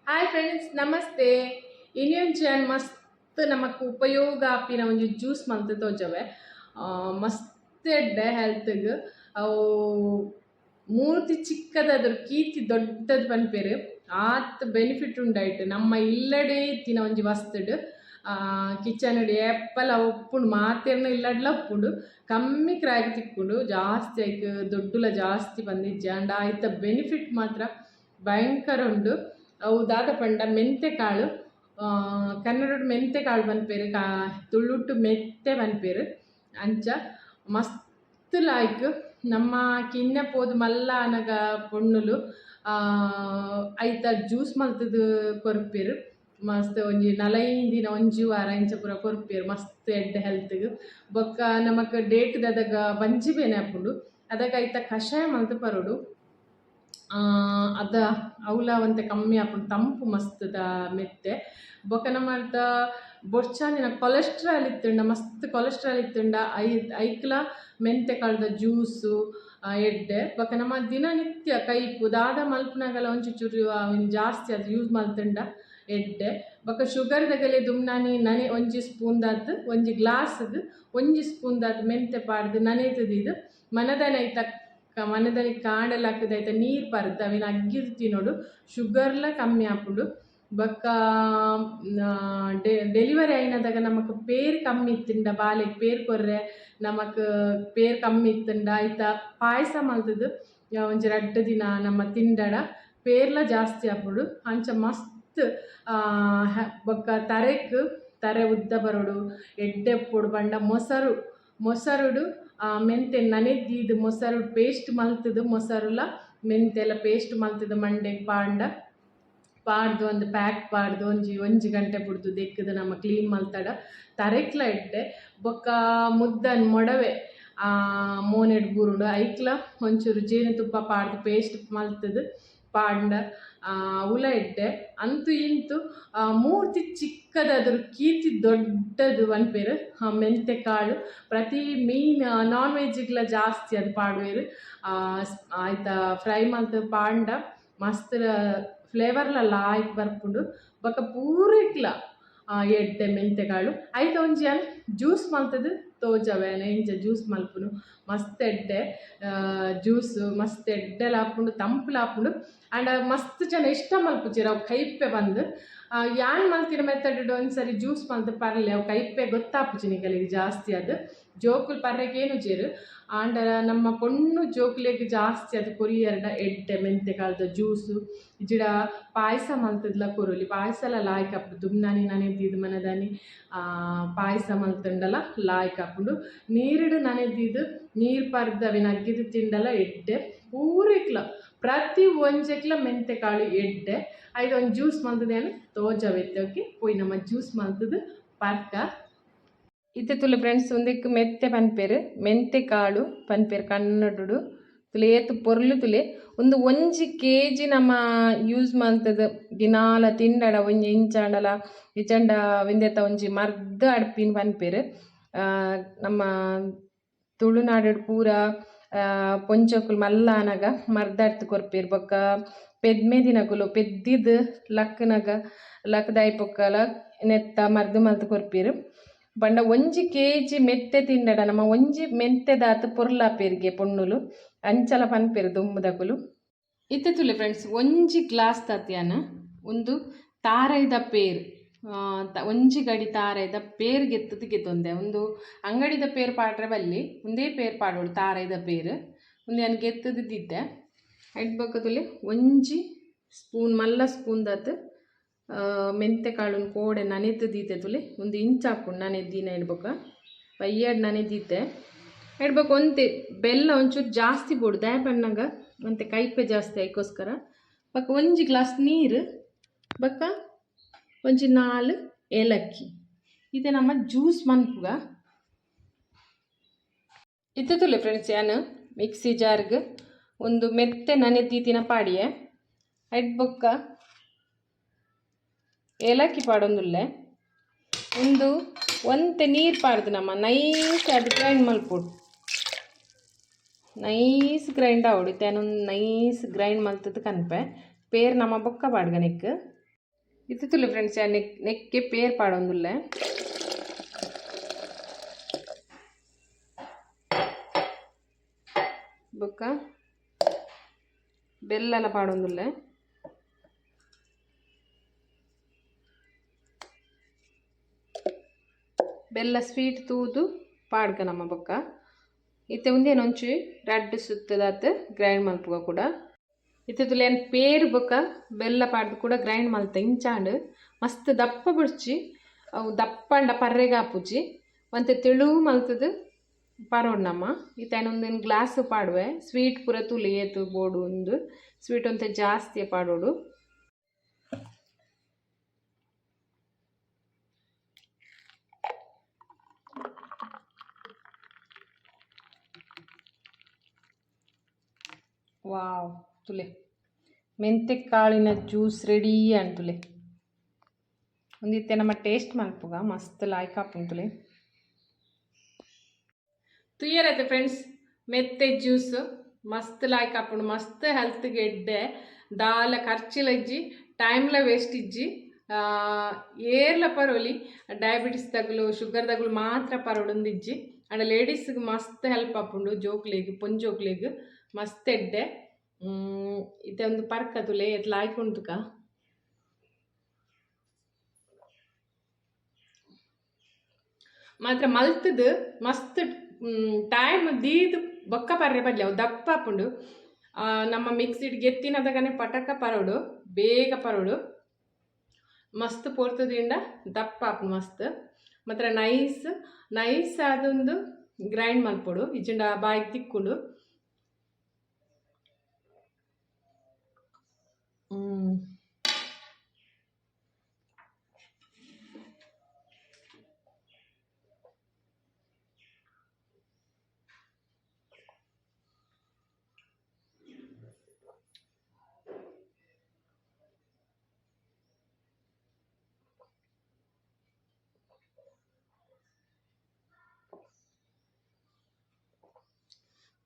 hi friends ನಮಸ್ತೆ ಇನ್ನೊಂದು ಮಸ್ತ್ ನಮಕ್ ಉಪಯೋಗ ಆಪಿನ ಒಂದು ಜ್ಯೂಸ್ ಮಂತ್ ತೋಜವೆ ಮಸ್ತ್ ಎಡ್ಡೆ ಹೆಲ್ತ್ಗೆ ಅವು ಮೂರ್ತಿ ಚಿಕ್ಕದಾದ್ರು ಕೀರ್ತಿ ದೊಡ್ಡದು ಪನ್ಪೇರು ಆತ್ ಬೆನಿಫಿಟ್ ಉಂಡಾಯ್ತು ನಮ್ಮ ಇಲ್ಲಡೆ ಇತ್ತಿನ ಒಂಜಿ ವಸ್ತುಡು ಕಿಚನ್ ಎಪ್ಪಲ ಒಪ್ಪುಂಡು ಮಾತೇರ್ನ ಇಲ್ಲಡ್ಲ ಒಪ್ಪುಂಡು ಕಮ್ಮಿ ಕ್ರಾಗಿ ತಿಕ್ಕುಂಡು ಜಾಸ್ತಿ ಆಯ್ತು ದೊಡ್ಡುಲ ಜಾಸ್ತಿ ಬಂದಿಜ್ಜ ಅಂಡ ಆಯ್ತ ಬೆನಿಫಿಟ್ ಮಾತ್ರ ಭಯಂಕರ ಉಂಡು ಅವು ದಾದ ಪಂಡ ಮೆಂತೆ ಕಾಳು ಕನ್ನಡ ಮೆಂತೆ ಕಾಳು ಪನ್ಪೇರು ತುಳುಟು ಮೆತ್ತೆ ಪನ್ಪೇರು ಅಂಚ ಮಸ್ತ್ ಲಾಯ್ಕ್ ನಮ್ಮ ಕಿನ್ನೆ ಪೋದು ಮಲ್ಲ ಅನಗ ಪೊಣ್ಣುಲು ಐತ ಜ್ಯೂಸ್ ಮಲ್ತದು ಕೊರ್ಪೇರು ಮಸ್ತ್ ಒಂಜಿ ನಲೈಂದಿನ ಒಂಜಿ ವಾರ ಇಂಚ ಪೂರ ಕೊರ್ಪೇರು ಮಸ್ತ್ ಎಡ್ಡೆ ಹೆಲ್ತ್ಗೆ ಬೊಕ್ಕ ನಮಕ್ ಡೇಟ್ ದಾದಾಗ ಬಂಜಿ ಬೇನೆ ಹಾಪುಂಡು ಅದಕ್ಕೆ ಐತ ಕಷಾಯ ಮಲ್ತು ಪರೋಡು ಅದ ಅವಲ ಒಂತೆ ಕಮ್ಮಿ ಹಾಕೊಂಡು ತಂಪು ಮಸ್ತದ ಮೆತ್ತೆ ಬೊಕನ ಮಾಡ್ತ ಬೊರ್ಚಾಂದಿನ ಕೊಲೆಸ್ಟ್ರಾಲ್ ಇತ್ತುಂಡ ಮಸ್ತ್ ಕೊಲೆಸ್ಟ್ರಾಲ್ ಇತ್ತುಂಡ ಐಕ್ಲ ಮೆಂತೆ ಕಳ್ದ ಜ್ಯೂಸು ಎಡ್ಡೆ ಬೊಕ ನಮ್ಮ ದಿನನಿತ್ಯ ಕೈಪು ದಾದ ಮಲ್ಪನಾಗಲ ಒಂಚೂರು ಜಾಸ್ತಿ ಅದು ಯೂಸ್ ಮಲ್ತುಂಡ ಎಡ್ಡೆ ಬೊಕ ಶುಗರ್ ದಗಲೆ ದುಮ್ನಾನಿ ನನೆ ಒಂಜಿ ಸ್ಪೂನ್ ದಾತ್ ಒಂಜಿ ಗ್ಲಾಸ್ದು ಒಂಜಿ ಸ್ಪೂನ್ ದಾತ್ ಮೆಂತೆ ಪಾಡ್ದು ನನೆತದಿದು ಮನದನ ಐತ ಮನದಲ್ಲಿ ಕಾಂಡೆಲ್ಲ ಹಾಕಿದೈತೆ ನೀರು ಪರ್ದು ಅವಿನ ಅಗ್ಗಿದು ತಿನ್ನೋಡು ಶುಗರ್ಲ ಕಮ್ಮಿ ಹಾಕೊಂಡು ಬೊಕ್ಕ ಡೆಲಿವರಿ అయినದಾಗ ನಮಕ್ ಪೇರ್ ಕಮ್ಮಿ ಇತ್ತುಂಡ ಬಾಲೆಗ್ ಪೇರ್ ಕೊರ್ರೆ ನಮಕ್ ಪೇರ್ ಕಮ್ಮಿ ಇತ್ತುಂಡ ಐತ ಪಾಯಸ ಮಲ್ತದು ಒಂಜಿ 2 ದಿನ ನಮ್ಮ ತಿಂಡಡ ಪೇರ್ಲ ಜಾಸ್ತಿ ಹಾಕೊಂಡು ಅಂಚ ಮಸ್ತ್ ಬೊಕ್ಕ ತರೆ ಉದ್ದ ಬರೋಡು ಎಡ್ಡೆ ಪೊಡು ಬಂಡ ಮೊಸರುಡು ಮೆಂತೆ ನನೆದೀದು ಮೊಸರು ಪೇಸ್ಟ್ ಮಲ್ತದು ಮೊಸರುಲ ಮೆಂತೆಲ ಪೇಸ್ಟ್ ಮಲ್ತದು ಮಂಡೆಗೆ ಪಾಡ್ದು ಒಂದು ಪ್ಯಾಕ್ ಪಾಡ್ದು ಒಂಜಿ ಗಂಟೆ ಬಿಡ್ದು ದೆಕ್ಕದು ನಮ್ಮ ಕ್ಲೀನ್ ಮಲ್ತಡ ತರೆಕ್ಲ ಎಡ್ಡೆ ಬೊಕ್ಕ ಮುದ್ದನ್ ಮೊಡವೆ ಮೋನೆಡ್ ಬುರುಡು ಐಕ್ಲ ಒಂಚೂರು ಜೇನುತುಪ್ಪ ಪಾಡ್ದು ಪೇಸ್ಟ್ ಮಲ್ತದು ಪಾಂಡ ಉಲ ಎಡ್ಡೆ ಅಂತೂ ಇಂತು ಮೂರ್ತಿ ಚಿಕ್ಕದಾದ್ರು ಕೀರ್ತಿ ದೊಡ್ಡದು ಪನ್ಪೇರು ಮೆಂತೆ ಕಾಳು ಪ್ರತಿ ಮೀನ್ ನಾನ್ ವೆಜ್ಗ್ಲ ಜಾಸ್ತಿ ಅದು ಪಾಡುವೆರು ಆಯ್ತಾ ಫ್ರೈ ಮಲ್ತು ಪಾಂಡ ಮಸ್ತ್ ಫ್ಲೇವರ್ಲ ಲಾಯ್ಕ್ ಬರ್ಪುಂಡು ಬೊಕ ಪೂರೈಕ್ಲ ಎಡ್ಡೆ ಮೆಂತೆ ಕಾಳು ಐತ ಒಂಜಿ ಜ್ಯೂಸ್ ಮಲ್ತದು ತೋಜವೇನೆ ಇಂಚ ಜ್ಯೂಸ್ ಮಲ್ಪುನು ಮಸ್ತ್ ಎಡ್ಡೆ ಜ್ಯೂಸ್ ಮಸ್ತ್ ಎಡ್ಡೆಲ ಹಾಪುಂಡು ತಂಪುಲ ಹಾಪುಂಡು ಆಂಡ ಮಸ್ತ್ ಜನ ಇಷ್ಟ ಮಲ್ಪುಜೆರ್ ಅವು ಕೈಪೆ ಬಂದು ಯಾನ್ ಮಲ್ತಿನ ಮೆತ್ತಡ್ ಒಂದ್ಸರಿ ಜ್ಯೂಸ್ ಮಲ್ತು ಪರ್ಲೆ ಅವು ಕೈಪೆ ಗೊತ್ತಾಪುಜಿನಿಗಳಿಗೆ ಜಾಸ್ತಿ ಅದು ಜೋಕುಲು ಪರ್ರೆಗೇನು ಜೇರು ಆಂಡ ನಮ್ಮ ಪೊಣ್ಣು ಜೋಕುಲೆಗ್ ಜಾಸ್ತಿ ಅದು ಕೊರಿಯರ್ಡ ಎಡ್ಡೆ ಮೆಂತೆ ಕಾಳ್ದ ಜ್ಯೂಸು ಇಜಿಡ ಪಾಯಸ ಮಲ್ತದ್ಲ ಕೊರೊಲಿ ಪಾಯಸಲ ಲಾಯ್ಕ್ ಹಾಪುಡು ದುಮ್ನಾನಿ ನನೆದಿದ್ದು ಮನದಾನಿ ಪಾಯಸ ಮಲ್ತುಂಡಲ ಲಾಯ್ಕ್ ಹಾಪುಂಡು ನೀರುಡು ನನೆದಿದ್ದು ನೀರು ಪರ್ದು ಅವಿನ ಅಗ್ಗಿದು ತಿಂಡಲ ಎಡ್ಡೆ ಪೂರೈಕ್ಲ ಪ್ರತಿ ಒಂಜೆಕ್ಲ ಮೆಂತೆ ಕಾಳು ಎಡ್ಡೆ ಐದು ಒಂದು ಜ್ಯೂಸ್ ಮಲ್ತದೇನು ತೋಜವೆತ್ತೋಕೆ ಪೋಯಿ ನಮ್ಮ ಜ್ಯೂಸ್ ಮಲ್ತದು ಪರ್ಕ ಇತ್ತೆ ತುಲೆ ಫ್ರೆಂಡ್ಸ್ ಒಂದಕ್ಕೆ ಮೆತ್ತೆ ಪನ್ಪೇರು ಮೆಂತೆ ಕಾಳು ಪನ್ಪೇರು ಕನ್ನಡುಡು ತುಲೆ ಏತು ಪೊರ್ಲು ತುಲೆ ಒಂಜಿ kg ನಮ್ಮ ಯೂಸ್ ಮಲ್ತದ ದಿನಾಲ ತಿಂಡಡ ಒಂಜಿ ಇಂಚಾಂಡಲ ಇಚಂಡ ವಿಂದೆತ ಒಂಜಿ ಮರ್ದ ಅಡ್ಪಿನ ಪನ್ಪೇರು ನಮ್ಮ ತುಳುನಾಡು ಪೂರ ಪೊಂಚೊಕ್ಕುಲು ಮಲ್ಲ ಅನಗ ಮರ್ದ ಅಡ್ತು ಕೊರ್ಪೇರು ಬೊಕ್ಕ ಪೆದ್ಮೆ ದಿನಕುಲು ಪೆದ್ದಿದ್ದು ಲಕ್ಕದಾಯಿ ಪೊಕ್ಕಲ ನೆತ್ತ ಮರ್ದು ಮಲ್ತು ಕೊರ್ಪೇರು ಬಂಡ ಒಂಜಿ kg ಮೆತ್ತೆ ತಿಂಡಡ ನಮ್ಮ ಒಂಜಿ ಮೆಂತೆ ದಾತು ಪೊರ್ಲಾಪೇರಿಗೆ ಪೊಣ್ಣುಲು ಅಂಚಲ ಪನ್ಪೇರು ದುಂಬುದಕುಲು ಇತ್ತೆ ತುಲೆ ಫ್ರೆಂಡ್ಸ್ ಒಂಜಿ ಗ್ಲಾಸ್ ತಾತ್ಯಾನ ಒಂದು ತಾರೈದ ಪೇರು ಒಂಜಿ ಗಡಿ ತಾರೈದ ಪೇರು ಗೆತ್ತೊಂದೆ ಒಂದು ಅಂಗಡಿದ ಪೇರು ಪಾಡ್ರೆ ಬಲ್ಲಿ ಒಂದೇ ಪೇರು ಪಾಡೋಳು ತಾರೈದ ಪೇರು ಒಂದು ನಾನು ಗೆತ್ತದಿದ್ದೆ ಎಡ್ಬೊಕ್ಕ ತುಲೆ ಒಂಜಿ ಸ್ಪೂನ್ ಮಲ್ಲ ಸ್ಪೂನ್ ದಾತು ಮೆಂತೆ ಕಾಳು ಕೋಡೆ ನನೆತದೀತೆ ತುಲೆ ಒಂದು ಇಂಚ್ ಹಾಕೊಂಡು ನನೆದಿನ ಇಡ್ಬೇಕ ಬಯ್ಯಾಡ್ ನನೆದೀತೆ ಇಡ್ಬೇಕು ಒಂತೆ ಬೆಲ್ಲ ಒಂಚೂರು ಜಾಸ್ತಿ ಬೋಡು ದಯಪಣ್ಣಾಗ ಒಂತೆ ಕೈಪೆ ಜಾಸ್ತಿ ಅದಕ್ಕೋಸ್ಕರ ಬಕ್ಕ ಒಂಜಿ ಗ್ಲಾಸ್ ನೀರು ಬಕ್ಕ ಒಂಜಿ 4 ಏಲಕ್ಕಿ ಇದೆ ನಮ್ಮ ಜ್ಯೂಸ್ ಮನ್ಪುಗ ಇತ್ತೆ ತುಲೆ ಫ್ರೆಂಡ್ಸ್ ಯಾನು ಮಿಕ್ಸಿ ಜಾರ್ಗೆ ಒಂದು ಮೆತ್ತೆ ನನೆದೀತಿನ ಪಾಡಿಯೆ ಇಡ್ಬೊಕ್ಕ ಏಲಕ್ಕಿ ಪಾಡೊಂದುಲ್ಲೆ ಒಂತೆ ನೀರು ಪಾಡ್ದು ನಮ್ಮ ನೈಸ್ ಅದು ಗ್ರೈಂಡ್ ಮಲ್ಪೊಡು ನೈಸ್ ಗ್ರೈಂಡ್ ಆವಡು ನೈಸ್ ಗ್ರೈಂಡ್ ಮಲ್ತದ್ದು ಕನ್ಪೆ ಪೇರು ನಮ್ಮ ಬೊಕ್ಕ ಪಾಡ್ಗನಿಕ್ ಇತ್ತಿತ್ತುಲೆ ಫ್ರೆಂಡ್ಸ್ ನೆಕ್ಕೆ ಪೇರ್ ಪಾಡೊಂದುಲ್ಲೆ ಬೊಕ್ಕ ಬೆಲ್ಲಲ ಪಾಡೊಂದುಲ್ಲೆ ಬೆಲ್ಲ ಸ್ವೀಟ್ ತೂದು ಪಾಡ್ಕ ನಮ್ಮ ಬೊಕ್ಕ ಇತ್ತೆ ಒಂದೇನೊಂಚು ರಡ್ಡ್ ಸುತ್ತದಾತ್ ಗ್ರೈಂಡ್ ಮಲ್ಪುಗ ಕೂಡ ಇತ್ತಿತ್ತುಲೆ ಏನು ಪೇರು ಬೊಕ್ಕ ಬೆಲ್ಲ ಪಾಡ್ದು ಕೂಡ ಗ್ರೈಂಡ್ ಮಲ್ತ ಇಂಚಾಂಡ್ ಮಸ್ತ್ ದಪ್ಪ ಬುಡ್ಚಿ ಅವು ದಪ್ಪಂಡ ಪರ್ರೆಗ ಆಪುಜಿ ಒಂತೆ ತೆಳು ಮಲ್ತದು ಪರೋಡ್ ನಮ್ಮ ಇತ್ತೇನು ಒಂದೇನು ಗ್ಲಾಸ್ ಪಾಡುವೆ ಸ್ವೀಟ್ ಪೂರ ತುಲಿ ಏತು ಬೋಡು ಒಂದು ಸ್ವೀಟ್ ಒಂತೆ ಜಾಸ್ತಿ ಪಾಡೋಡು ವಾವ್ ತುಲೆ ಮೆಂತೆ ಕಾಳಿನ ಜ್ಯೂಸ್ ರೆಡಿ ಅಂತುಲೆ ಒಂದಿತ್ತೆ ನಮ್ಮ ಟೇಸ್ಟ್ ಮಲ್ಪುಗ ಮಸ್ತ್ ಲಾಯ್ಕ್ ಆಪುಂತುಲೆ ತುಯ್ಯರೈತೆ ಫ್ರೆಂಡ್ಸ್ ಮೆತ್ತೆ ಜ್ಯೂಸ್ ಮಸ್ತ್ ಲಾಯ್ಕ್ ಆಪುಂಡು ಮಸ್ತ್ ಹೆಲ್ತ್ಗೆ ಎಡ್ಡೆ ದಾಲ ಖರ್ಚಿಲಜ್ಜಿ ಟೈಮ್ಲ ವೇಸ್ಟ್ ಇಜ್ಜಿ ಏರ್ಲ ಪರೋಲಿ ಡಯಾಬಿಟಿಸ್ ತಗಲು ಶುಗರ್ ತಗಲು ಮಾತ್ರ ಪರೋಡೊಂದಿಜ್ಜಿ ಅಂಡ ಲೇಡೀಸ್ಗೆ ಮಸ್ತ್ ಹೆಲ್ಪ್ ಆಪುಂಡು ಜೋಕ್ಲೆಗ್ ಪೊಂಜೋಕ್ಲೆಗ್ ಮಸ್ತ್ ಎಡ್ಡೆ ಇತ್ತೆ ಒಂದು ಪರ್ಕ ತುಲೆ ಎತ್ಲ ಆಯ್ಕೊಂಡುಕ ಮಾತ್ರ ಮಲ್ತದು ಮಸ್ತ್ ಟೈಮ್ ದೀದು ಬೊಕ್ಕ ಪರ್ರೆ ಬಡ್ಲಿ ಅವು ದಪ್ಪ ಆಪುಂಡು ನಮ್ಮ ಮಿಕ್ಸಿಡ್ ಗೆತ್ತಿನದಗನೆ ಪಟಕ ಪರೋಡು ಬೇಗ ಪರೋಡು ಮಸ್ತ್ ಪೋರ್ತದಿಂದ ದಪ್ಪ ಆಪುಂಡು ಮಸ್ತ್ ಮಾತ್ರ ನೈಸ್ ಅದೊಂದು ಗ್ರೈಂಡ್ ಮಲ್ಪೊಡು ಇಜ್ಜಿಂಡ ಬಾಯಿಗೆ ತಿಕ್ಕುಂಡು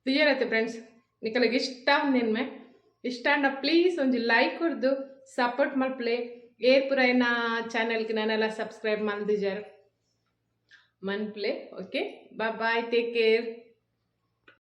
ಕ್ಲಿಯರ್ ಫ್ರೆಂಡ್ಸ್ ನಿಕಲಿಗೆ ಇಷ್ಟ ನಿನ್ಮೆ ಇಷ್ಟ ಅಂಡ ಪ್ಲೀಸ್ ಒಂದು ಲೈಕ್ ಕೊಡ್ದು ಸಪೋರ್ಟ್ ಮಲ್ಪ್ಲೆ ಏರ್ ಪುರ ಏನ ಚಾನೆಲ್ಗೆ ನಾನೆಲ್ಲ ಸಬ್ಸ್ಕ್ರೈಬ್ ಮಲ್ದಿಜಾರ್ ಮನ್ಪ್ಲೆ ಓಕೆ ಬಾಯ್ ಟೇಕ್ ಕೇರ್